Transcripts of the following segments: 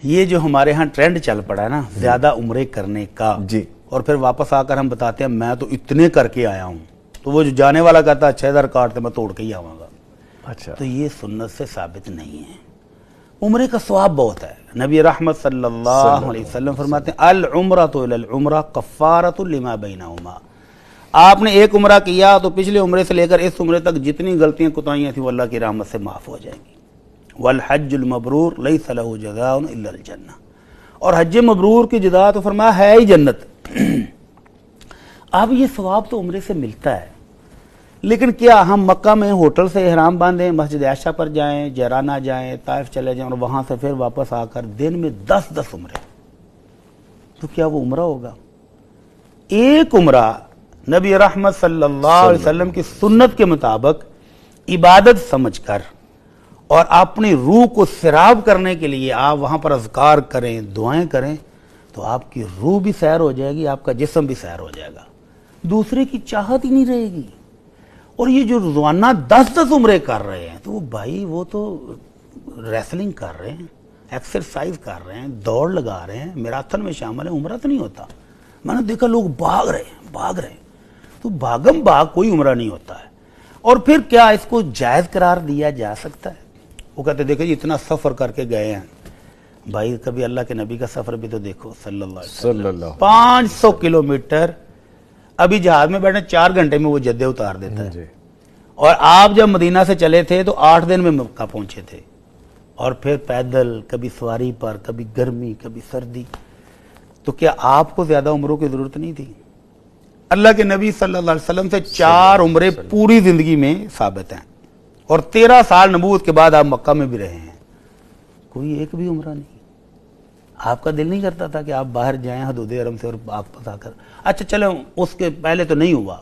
یہ جو ہمارے ہاں ٹرینڈ چل پڑا ہے نا زیادہ عمرے کرنے کا، جی، اور پھر واپس آ کر ہم بتاتے ہیں میں تو اتنے کر کے آیا ہوں، تو وہ جو جانے والا کہتا ہے 6000 کاٹتے میں توڑ کے ہی آؤں گا، اچھا، تو یہ سنت سے ثابت نہیں ہے۔ عمرے کا ثواب بہت ہے۔ نبی رحمت صلی اللہ علیہ وسلم فرماتے ہیں العمرۃ الی العمرہ کفارۃ لما بینہما، آپ نے ایک عمرہ کیا تو پچھلے عمرے سے لے کر اس عمرے تک جتنی غلطیاں کوتاہیاں تھیں وہ اللہ کی رحمت سے معاف ہو جائیں گی۔ والحج المبرور لیس لہ جزاء الا الجنہ، اور حج مبرور کی جزا تو فرمایا ہے ہی جنت۔ اب یہ ثواب تو عمرے سے ملتا ہے، لیکن کیا ہم مکہ میں ہوٹل سے احرام باندھیں، مسجد عائشہ پر جائیں، جیرانہ جائیں، طائف چلے جائیں اور وہاں سے پھر واپس آ کر دن میں 10 عمرے، تو کیا وہ عمرہ ہوگا؟ ایک عمرہ نبی رحمت صلی اللہ علیہ وسلم کی سنت کے مطابق عبادت سمجھ کر اور اپنی روح کو سیراب کرنے کے لیے آپ وہاں پر اذکار کریں، دعائیں کریں، تو آپ کی روح بھی سیر ہو جائے گی، آپ کا جسم بھی سیر ہو جائے گا، دوسرے کی چاہت ہی نہیں رہے گی۔ اور یہ جو روزانہ 10 عمرے کر رہے ہیں تو وہ بھائی وہ تو ریسلنگ کر رہے ہیں، ایکسرسائز کر رہے ہیں، دوڑ لگا رہے ہیں، میراتھن میں شامل ہیں، عمرہ تو نہیں ہوتا۔ میں نے دیکھا لوگ بھاگ رہے ہیں، تو بھاگم بھاگ کوئی عمرہ نہیں ہوتا ہے۔ اور پھر کیا اس کو جائز قرار دیا جا سکتا ہے؟ وہ کہتے ہیں دیکھیں اتنا سفر کر کے گئے ہیں، بھائی کبھی اللہ کے نبی کا سفر بھی تو دیکھو صلی اللہ علیہ وسلم، 500 کلومیٹر، ابھی جہاز میں بیٹھے 4 گھنٹے میں وہ جدے اتار دیتا ہے، اور آپ جب مدینہ سے چلے تھے تو 8 دن میں مکہ پہنچے تھے، اور پھر پیدل، کبھی سواری پر، کبھی گرمی، کبھی سردی، تو کیا آپ کو زیادہ عمروں کی ضرورت نہیں تھی؟ اللہ کے نبی صلی اللہ علیہ وسلم سے 4 عمرے پوری زندگی میں ثابت ہیں، اور 13 سال نبوت کے بعد آپ مکہ میں بھی رہے ہیں، کوئی ایک بھی عمرہ نہیں۔ آپ کا دل نہیں کرتا تھا کہ آپ باہر جائیں حدود حرم سے اور واپس آ کر، اچھا چلو اس کے پہلے تو نہیں ہوا،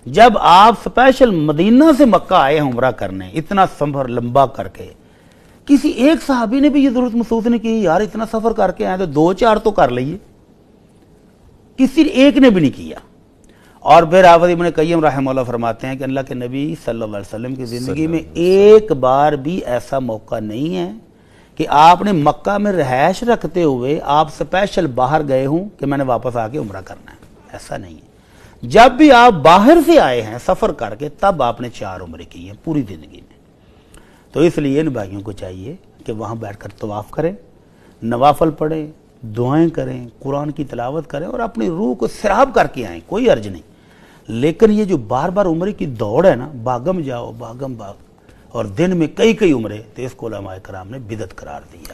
جب آپ سپیشل مدینہ سے مکہ آئے ہیں عمرہ کرنے، اتنا سفر لمبا کر کے، کسی ایک صحابی نے بھی یہ ضرورت محسوس نہیں کی یار اتنا سفر کر کے آئے تو 2-4 تو کر لئیے؟ کسی ایک نے بھی نہیں کیا۔ اور پھر حافظ ابن قیم رحمہ اللہ فرماتے ہیں کہ اللہ کے نبی صلی اللہ علیہ وسلم کی زندگی میں ایک بار بھی ایسا موقع نہیں ہے کہ آپ نے مکہ میں رہائش رکھتے ہوئے آپ سپیشل باہر گئے ہوں کہ میں نے واپس آ کے عمرہ کرنا ہے، ایسا نہیں ہے۔ جب بھی آپ باہر سے آئے ہیں سفر کر کے تب آپ نے 4 عمرے کی ہیں پوری زندگی میں۔ تو اس لیے ان بھائیوں کو چاہیے کہ وہاں بیٹھ کر طواف کریں، نوافل پڑھیں، دعائیں کریں، قرآن کی تلاوت کریں اور اپنی روح کو سیراب کر کے آئیں، کوئی حرج نہیں۔ لیکن یہ جو بار بار عمرے کی دوڑ ہے نا، بھاگم جاؤ بھاگم بھاگ، اور دن میں کئی عمرے، تو اس کو علماء کرام نے بدعت قرار دیا۔